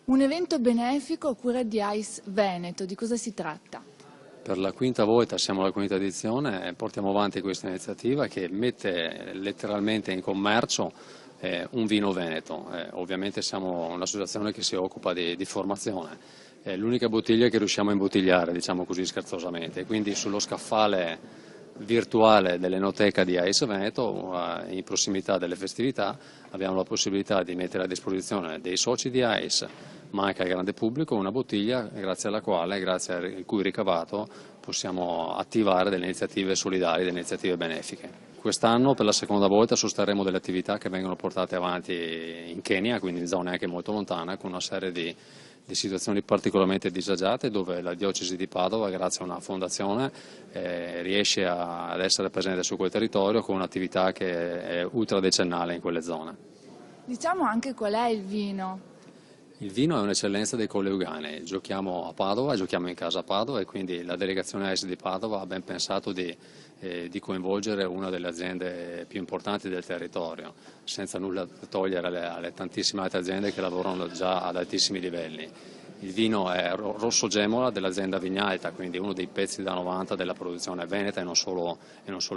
Un evento benefico a cura di AIS Veneto, di cosa si tratta? Per la quinta volta, siamo alla quinta edizione, portiamo avanti questa iniziativa che mette letteralmente in commercio un vino veneto. Ovviamente siamo un'associazione che si occupa di formazione, è l'unica bottiglia che riusciamo a imbottigliare, diciamo così scherzosamente, quindi sullo scaffale virtuale dell'Enoteca di AIS Veneto, in prossimità delle festività, abbiamo la possibilità di mettere a disposizione dei soci di AIS, ma anche al grande pubblico, una bottiglia grazie alla quale, grazie al cui ricavato, possiamo attivare delle iniziative solidali, delle iniziative benefiche. Quest'anno per la seconda volta sosterremo delle attività che vengono portate avanti in Kenya, quindi in zone anche molto lontane, con una serie di situazioni particolarmente disagiate dove la diocesi di Padova, grazie a una fondazione, riesce ad essere presente su quel territorio con un'attività che è ultradecennale in quelle zone. Diciamo anche qual è il vino. Il vino è un'eccellenza dei Colle Euganei, giochiamo a Padova, giochiamo in casa a Padova e quindi la delegazione AIS di Padova ha ben pensato di coinvolgere una delle aziende più importanti del territorio, senza nulla togliere alle tantissime altre aziende che lavorano già ad altissimi livelli. Il vino è Rosso Gemola dell'azienda Vignalta, quindi uno dei pezzi da 90 della produzione veneta e non solo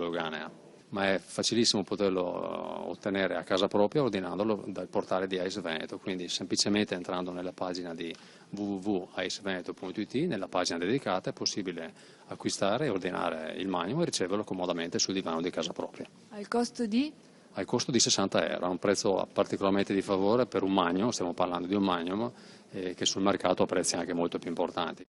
euganea. Ma è facilissimo poterlo ottenere a casa propria ordinandolo dal portale di AIS Veneto, quindi semplicemente entrando nella pagina di www.aisveneto.it, nella pagina dedicata è possibile acquistare e ordinare il magnum e riceverlo comodamente sul divano di casa propria. Al costo di? Al costo di 60 euro, un prezzo particolarmente di favore per un magnum, stiamo parlando di un magnum che sul mercato ha prezzi anche molto più importanti.